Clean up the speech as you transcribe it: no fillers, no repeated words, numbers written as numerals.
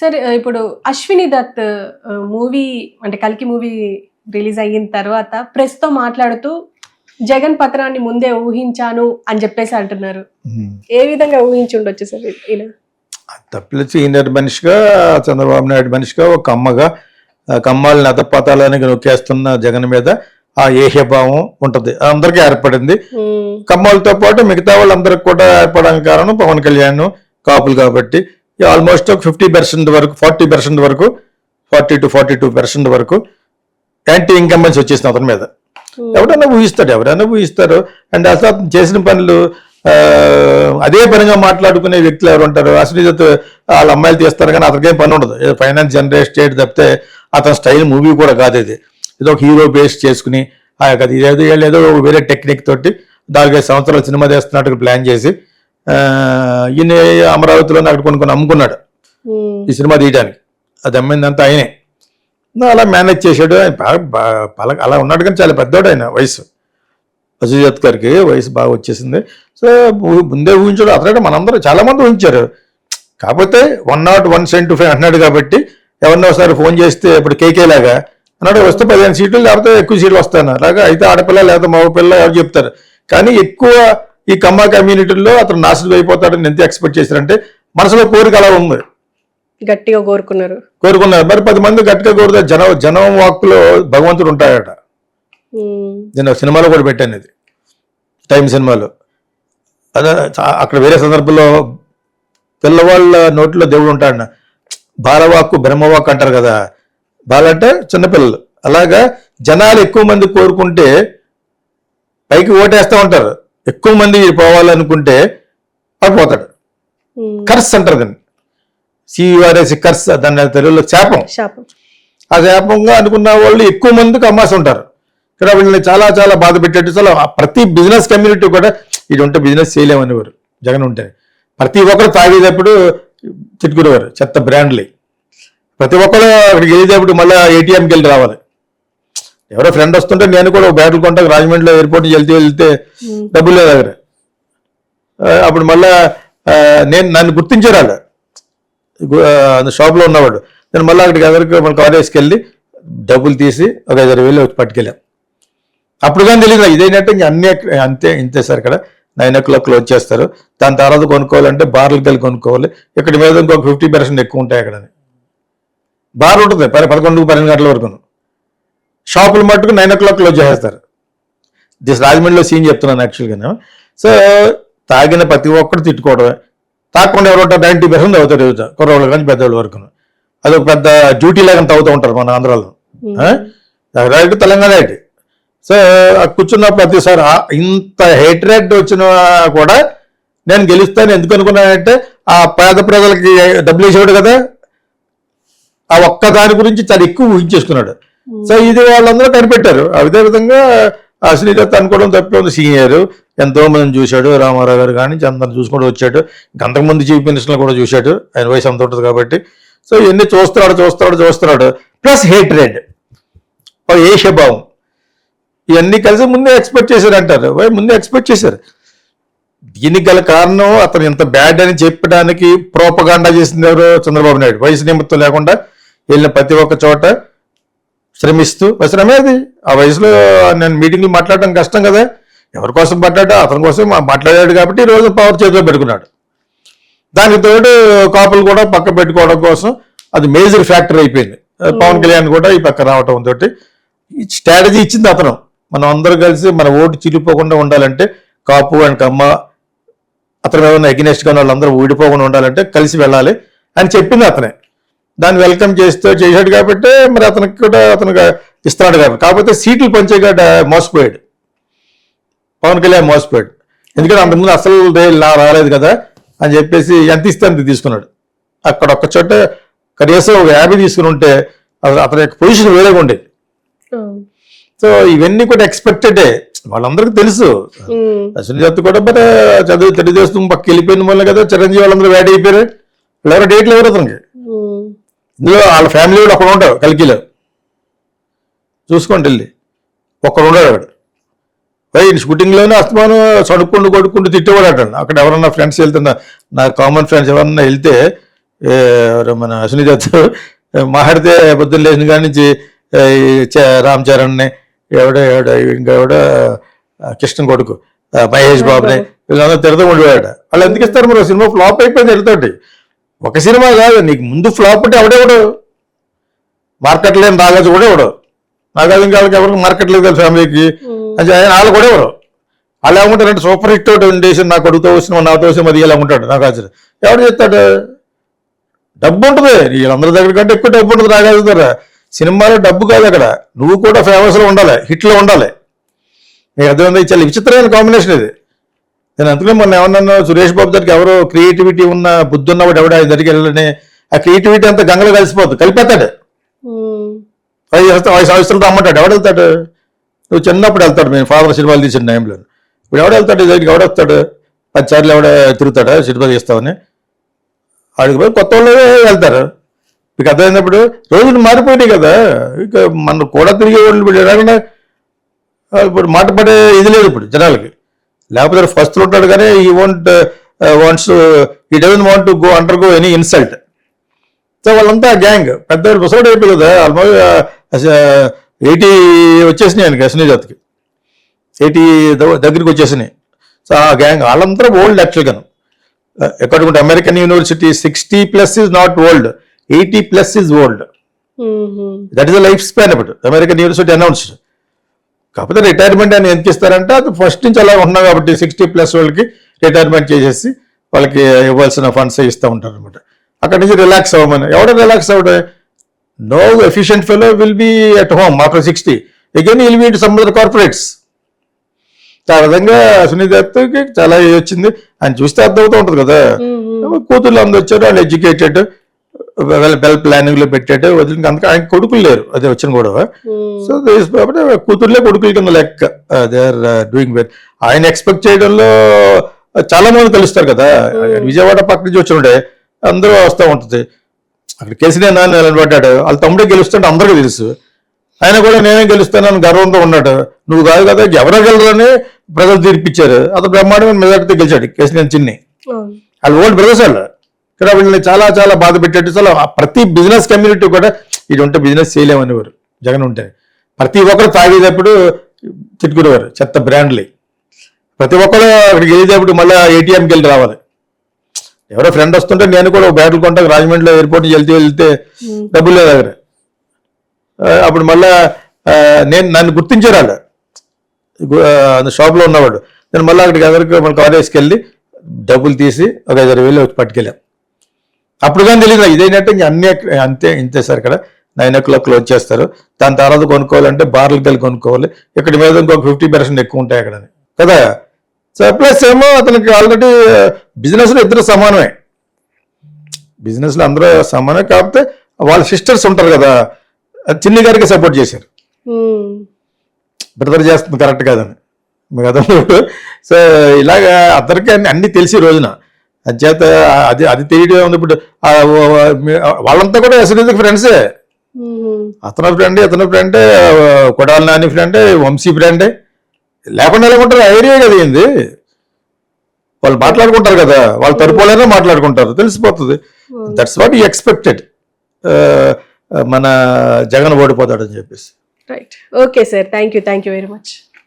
Sir ఇప్పుడు Ashwini Dutt movie అంటే కల్కి మూవీ రిలీజ్ అయిన తర్వాత ప్రెస్ తో మాట్లాడుతూ జగన్ పత్రాన్ని ముందే ఊహించాను అని చెప్పేసి అంటున్నారు. ఏ విధంగా ఊహించి ఉండొచ్చు సార్ ఈయన? తప్పిలిచ్చి ఈయన మనిషిగా, చంద్రబాబు నాయుడు మనిషిగా, ఒక అమ్మగా కమ్మాలని అధపతాలని నొక్కేస్తున్న జగన్ మీద ఆ ఏహ్యభావం ఉంటుంది, అందరికీ ఏర్పడింది. కమ్మాలతో పాటు మిగతా వాళ్ళందరికి కూడా ఏర్పడడానికి కారణం పవన్ కళ్యాణ్ కాపులు కాబట్టి ఆల్మోస్ట్ 50% వరకు 40% వరకు 40 to 42% వరకు యాంటీ ఇన్కంబెన్స్ వచ్చేసింది అతని మీద. ఎవరైనా ఊహిస్తారు. అండ్ అసలు అతను చేసిన పనులు అదే పనిగా మాట్లాడుకునే వ్యక్తులు ఎవరు ఉంటారు? అశ్విని వాళ్ళ అమ్మాయిలు తీస్తారు కానీ అతనికేం పని ఉండదు. ఫైనాన్స్ జనరేట్ చేయడం తప్పితే అతని స్టైల్ మూవీ కూడా కాదు ఇది. ఏదో ఒక హీరో బేస్ చేసుకుని ఏదో వేరే టెక్నిక్ తోటి 4-5 సంవత్సరాలు సినిమా తీస్తున్నట్టు ప్లాన్ చేసి ఈయన అమరావతిలో అక్కడ కొన్ని అమ్ముకున్నాడు ఈ సినిమా తీయడానికి. అది అమ్మిందంతా ఆయనే. అలా మేనేజ్ చేశాడు. అలా ఉన్నాడు కానీ చాలా పెద్దోడు ఆయన వయసు. అజయత్ గారికి వయసు బాగా వచ్చేసింది. సో ముందే ఊహించాడు అతనంటే మనందరూ చాలా మంది ఊహించారు. కాకపోతే 101.5 అన్నాడు కాబట్టి ఎవరినో ఒకసారి ఫోన్ చేస్తే ఇప్పుడు కేకే లాగా అన్నాడు వస్తే 15 సీట్లు లేకపోతే ఎక్కువ సీట్లు వస్తాను అలాగా అయితే ఆడపిల్ల లేకపోతే మగ పిల్ల ఎవరు చెప్తారు. కానీ ఎక్కువ ఈ కమ్మ కమ్యూనిటీలో అతను నాశనం అయిపోతాడని ఎంత ఎక్స్పెక్ట్ చేశారంటే మనసులో కోరిక అలా ఉంది, గట్టిగా కోరుకున్నారు. మరి 10 మంది గట్టిగా కోరుతారు. జనం వాక్కులో భగవంతుడు ఉంటాడట. నేను సినిమాలో కూడా పెట్టాను ఇది, టైం సినిమాలో. అదే అక్కడ వేరే సందర్భంలో పిల్లవాళ్ళ నోట్లో దేవుడు ఉంటాడు. బాలవాక్కు బ్రహ్మవాక్కు అంటారు కదా. బాలంటే చిన్నపిల్లలు. అలాగా జనాలు ఎక్కువ మంది కోరుకుంటే పైకి ఓటేస్తూ ఉంటారు. ఎక్కువ మంది పోవాలనుకుంటే పోతాడు. కర్స్ అంటారు దాన్ని, సిఆర్ఎస్ కర్స్, దాన్ని తెలుగులో శాపం. ఆ శాపంగా అనుకున్న వాళ్ళు ఎక్కువ మందికి అమ్మాసి ఉంటారు. ఇక్కడ వీళ్ళని చాలా చాలా బాధ పెట్టేట్టు చాలా ప్రతి బిజినెస్ కమ్యూనిటీ కూడా ఇది ఉంటే బిజినెస్ చేయలేమనేవారు జగన్ ఉంటే. ప్రతి ఒక్కరు తాగేటప్పుడు తిట్టుకునేవారు చెత్త బ్రాండ్లు. ప్రతి ఒక్కరు అక్కడికి వెళ్ళేటప్పుడు మళ్ళీ ఏటీఎంకి వెళ్ళి రావాలి. ఎవరో ఫ్రెండ్ వస్తుంటే నేను కూడా బ్యాటరీ కొంటాకు రాజమండ్రిలో ఎయిర్పోర్ట్కి వెళ్తే డబ్బులు లేదు దగ్గర. అప్పుడు మళ్ళా నన్ను గుర్తించారు వాళ్ళు షాప్లో ఉన్నవాడు. నేను మళ్ళీ అక్కడికి ఎదురుకు మన కాలేజ్కి వెళ్ళి డబ్బులు తీసి ఒక 5,000 పట్టుకెళ్ళాం. అప్పుడు కానీ తెలియదు ఇదేంటంటే ఇంక అన్నీ ఇంతే సార్. ఇక్కడ 9 o'clock క్లోజ్ చేస్తారు. దాని తర్వాత కొనుక్కోవాలంటే బార్లకు వెళ్ళి కొనుక్కోవాలి. ఇక్కడ మీద ఇంకొక 50% ఎక్కువ ఉంటాయి. అక్కడ బార్ ఉంటుంది 11-12 గంటల వరకు. షాపులు మట్టుకు 9 o'clock క్లోజ్ చేసేస్తారు. రాజమండ్రిలో సీన్ చెప్తున్నాను యాక్చువల్గా. సో తాగిన ప్రతి ఒక్కరు తిట్టుకోవడమే. తాగకుండా ఎవరు ఉంటారు? 90% అవుతారు కుర్రవాళ్ళు కానీ పెద్దవాళ్ళ వరకు. అదొక పెద్ద డ్యూటీ లాగా తాగుతూ ఉంటారు మన ఆంధ్రాలో. Right Telangana right. సో కూర్చున్న ప్రతిసారి ఇంత హేట్రేట్ వచ్చినా కూడా నేను గెలుస్తాను ఎందుకు అనుకున్నానంటే ఆ పేద ప్రజలకి డబ్బులు వేసేవాడు కదా, ఆ ఒక్క దాని గురించి చాలా ఎక్కువ ఊహించేసుకున్నాడు. సో ఇది వాళ్ళందరూ కనిపెట్టారు. అదే విధంగా అశ్విని దత్ అనుకోవడం తప్పే ఉంది. సీనియర్ ఎంతో మందిని చూశాడు. రామారావు గారు కానీ అందరిని చూసుకుంటూ వచ్చాడు. అంతకుముందు చీఫ్ మినిస్టర్లు కూడా చూశాడు. ఆయన వయసు అంత ఉంటుంది కాబట్టి. సో ఇవన్నీ చూస్తున్నాడు. ప్లస్ హేట్రేడ్, ఏషభావం, ఇవన్నీ కలిసి ముందే ఎక్స్పెక్ట్ చేశారు అంటారు. ముందే ఎక్స్పెక్ట్ చేశారు. దీనికి గల కారణం అతను ఇంత బ్యాడ్ అని చెప్పడానికి ప్రోపగాండా చేసింది ఎవరు? చంద్రబాబు నాయుడు. వయసు నిమిత్తం లేకుండా వెళ్ళిన ప్రతి ఒక్క చోట శ్రమిస్తూ శ్రమేది. ఆ వయసులో నేను మీటింగ్లు మాట్లాడటం కష్టం కదా. ఎవరి కోసం మాట్లాడా? అతని కోసం మాట్లాడాడు కాబట్టి ఈరోజు పవర్ చేతిలో పెట్టుకున్నాడు. దానికి తోడు కాపులు కూడా పక్క పెట్టుకోవడం కోసం అది మేజర్ ఫ్యాక్టర్ అయిపోయింది. పవన్ కళ్యాణ్ కూడా ఈ పక్క రావటం తోటి స్ట్రాటజీ ఇచ్చింది అతను. మనం అందరూ కలిసి మన ఓటు చిరిగిపోకుండా ఉండాలంటే కాపు అండ్ కమ్మ అతను ఏమైనా ఎగ్నెస్ట్గా ఉన్న వాళ్ళందరూ ఊడిపోకుండా ఉండాలంటే కలిసి వెళ్ళాలి అని చెప్పింది అతనే. దాన్ని వెల్కమ్ చేశాడు కాబట్టి మరి అతనికి కూడా అతనికి ఇస్తున్నాడు కాబట్టి. కాకపోతే సీట్లు పంచేగా మోసపోయాడు పవన్ కళ్యాణ్, మోసపోయాడు. ఎందుకంటే అంతకుముందు అసలు రాలేదు కదా అని చెప్పేసి ఎంత ఇస్తే అంత తీసుకున్నాడు. అక్కడ ఒక్క చోట కనీసం 50 తీసుకుని ఉంటే అతని యొక్క పొజిషన్ వేరేగా ఉండేది. సో ఇవన్నీ కూడా ఎక్స్పెక్టెడే, వాళ్ళందరికీ తెలుసు. అశ్విని దత్ కూడా మరి చదువు తెలుగుదేశం పక్క వెళ్ళిపోయిన వల్ల కదా చిరంజీవి వాళ్ళందరూ వేట అయిపోయారు. ఎవరో డేట్లు ఎవరు అతనికి. ఇందులో వాళ్ళ ఫ్యామిలీ కూడా అక్కడ ఉంటారు. కల్కిలో చూసుకోండి వెళ్ళి ఒక్కడు ఉన్నాడు అక్కడ. షూటింగ్లోనే అస్తమానం చడుక్కుంటూ కొడుకుంటూ తిట్టేవాడు అక్కడ. ఎవరన్నా ఫ్రెండ్స్ వెళ్తున్నా, నా కామన్ ఫ్రెండ్స్ ఎవరన్నా వెళ్తే ఎవరు మన అశ్విని దత్ మాట్లాడితే పొద్దున్న లేచిన కాడి నుంచి రామ్ చరణ్ని ఇంకా కృష్ణ కొడుకు మహేష్ బాబుని వీళ్ళందరూ తిడతా ఉండేవాడు. వాళ్ళు ఎందుకు ఇస్తారు మరి? సినిమా ఫ్లాప్ అయిపోయింది వెళ్తాడు. ఒక సినిమా కాదు, నీకు ముందు ఫ్లాప్ అంటే అవడేవాడు, మార్కెట్ లేని రాగాజు కూడా ఎవడు, నాగార్జున గారికి ఎవరికి మార్కెట్ లేదు ఫ్యామిలీకి అని వాళ్ళు కూడా ఎవరు. వాళ్ళు ఏమంటారంటే సూపర్ హిట్ ఒకటి ఉండేసి నా కొడుకుతో వచ్చిన నాతో వచ్చిన అది ఇలా ఉంటాడు నాగార్జున. ఎవడు చెప్తాడు? డబ్బు ఉంటుంది వీళ్ళందరి దగ్గర కంటే ఎక్కువ డబ్బు ఉంటుంది నాగార్జున దగ్గర. సినిమాలో డబ్బు కాదు అక్కడ, నువ్వు కూడా ఫేమస్లో ఉండాలి, హిట్లో ఉండాలి. నీకు అర్థమైంది? చాలా విచిత్రమైన కాంబినేషన్ ఇది. నేను అందుకనే మొన్న ఏమన్నా సురేష్ బాబు దగ్గరికి ఎవరో క్రియేటివిటీ ఉన్న బుద్ధి ఉన్నవాడు ఎవడ దగ్గరికి వెళ్ళని ఆ క్రియేటివిటీ అంతా గంగలో కలిసిపోతుంది, కలిపేస్తాడు. 5 సంవత్సరాలు రమ్మంటాడు, ఎవడు వెళ్తాడు? నువ్వు చిన్నప్పుడు వెళ్తాడు, మేము ఫాదర్ సినిమాలు తీసిన టైంలో. ఇప్పుడు ఎవడు వెళ్తాడు దగ్గరికి? ఎవడొస్తాడు? 10 సార్లు ఎవడ తిరుగుతాడా సినిమా తీస్తామని? వాడికి పోయి కొత్త వాళ్ళు వెళ్తారు. మీకు అర్థమైనప్పుడు రోజులు మారిపోయినాయి కదా. ఇక మన కూడా తిరిగే వాళ్ళు ఇప్పుడు ఎలాగైనా ఇప్పుడు మాట పడే ఇది లేదు ఇప్పుడు జనాలకి. లేకపోతే ఫస్ట్లో ఉంటాడు కానీ ఈ doesn't want to go under go any insult. So వాళ్ళంతా గ్యాంగ్ పెద్ద ముసలాడు అయిపోయి కదా, ఆల్మోస్ట్ 80 వచ్చేసినాయి ఆయనకి, అశ్విని దత్కి 80 దగ్గరికి వచ్చేసినాయి. సో ఆ గ్యాంగ్ వాళ్ళందరూ ఓల్డ్ యాక్చువల్గాను. According American university 60+ is not old, 80+ is old. That is the life span ఇప్పుడు అమెరికన్ యూనివర్సిటీ అనౌన్స్డ్. కాకపోతే రిటైర్మెంట్ అని ఎందుకు ఇస్తారంటే అది ఫస్ట్ నుంచి అలా ఉన్నాం కాబట్టి 60+ వాళ్ళకి రిటైర్మెంట్ చేసేసి వాళ్ళకి ఇవ్వాల్సిన ఫండ్స్ ఇస్తూ ఉంటారు అనమాట. అక్కడి నుంచి రిలాక్స్ అవ్వమని. ఎవడో రిలాక్స్ అవ్వడే? No efficient fellow will be at home after 60. Again will be to some other corporates. ఆ విధంగా అశ్విని దత్కి చాలా వచ్చింది. ఆయన చూస్తే అర్థమవుతూ ఉంటుంది కదా. కూతుర్లు అందరూ వచ్చారు, వాళ్ళు ఎడ్యుకేటెడ్, వెల్ ప్లానింగ్ లో పెట్టాడు. వదిలిన అందుకే ఆయన కొడుకులు లేరు, అదే వచ్చిన గొడవ. సో కూతుర్లే కొడుకుల కింద లెక్క. They are doing well. ఆయన ఎక్స్పెక్ట్ చేయడంలో చాలా మంది కలుస్తారు కదా. విజయవాడ పక్క నుంచి వచ్చినుండే అందరూ వస్తూ ఉంటుంది. అక్కడ కేసీఆర్ నాన్న నిలబడ్డాడు, వాళ్ళ తమ్ముడే గెలుస్తుంటే అందరికీ తెలుసు. ఆయన కూడా నేనే గెలుస్తానని గర్వంతో ఉన్నాడు. నువ్వు కాదు కదా, ఎవరో గెలరని ప్రజలు తీర్పిచ్చారు. అతను బ్రహ్మాండమైన మెజార్టీతో గెలిచాడు కేసీఆర్ చిన్ని. వాళ్ళు ఓల్డ్ బ్రదర్స్ వాళ్ళు. ఇక్కడ వీళ్ళని చాలా చాలా బాధ పెట్టేట్టు చాలా ప్రతి బిజినెస్ కమ్యూనిటీ కూడా ఇది ఉంటే బిజినెస్ చేయలేమనేవారు జగన్ ఉంటే. ప్రతి ఒక్కరు తాగేటప్పుడు తిట్టుకునేవారు చెత్త బ్రాండ్లు. ప్రతి ఒక్కరు అక్కడికి వెళ్ళేటప్పుడు మళ్ళీ ఏటీఎంకి వెళ్ళి రావాలి. ఎవరో ఫ్రెండ్ వస్తుంటే నేను కూడా బ్యాటరీ కొంటాను రాజమండ్రిలో ఎయిర్పోర్ట్ వెళ్తే డబ్బులు లేదు దగ్గర. అప్పుడు మళ్ళా నన్ను గుర్తించారు వాళ్ళు షాప్లో ఉన్నవాడు. నేను మళ్ళీ అక్కడికి ఎదురుకు మన కాలేజ్కి వెళ్ళి డబ్బులు తీసి ఒక 5,000 వచ్చి పట్టుకెళ్ళాం. అప్పుడు కానీ తెలియదు ఇదేంటంటే ఇంక అన్నీ ఇంతే సార్. ఇక్కడ 9 o'clock క్లోజ్ చేస్తారు. దాని తర్వాత కొనుక్కోవాలంటే బార్లకు వెళ్ళి కొనుక్కోవాలి. ఇక్కడ మీద ఇంకొక 50% ఎక్కువ ఉంటాయి అక్కడ కదా. సో ప్లస్ ఏమో అతనికి ఆల్రెడీ బిజినెస్లో ఇద్దరు సమానమే, బిజినెస్లో అందరూ సమానమే. కాకపోతే వాళ్ళ సిస్టర్స్ ఉంటారు కదా, చిన్ని గారికి సపోర్ట్ చేశారు. బ్రదర్ చేస్తుంది కరెక్ట్ కాదని మీకు అర్థం. సో ఇలాగా అందరికీ అన్ని తెలిసి రోజున చేత అది తెలియడం ఉంది. ఇప్పుడు వాళ్ళంతా కూడా అసలు ఫ్రెండ్సే. అతను ఫ్రెండే, ఇతను ఫ్రెండే, కొడాలి నాని ఫ్రెండే, వంశీ ఫ్రెండే. లేకుండా లేకుంటారు ఐడియా కదా ఏంది. వాళ్ళు మాట్లాడుకుంటారు కదా, వాళ్ళ తరపులైనా మాట్లాడుకుంటారు, తెలిసిపోతుంది. That's what you expected. మన జగన్ ఓడిపోతాడని చెప్పేసి. Right. Okay sir, thank you very much.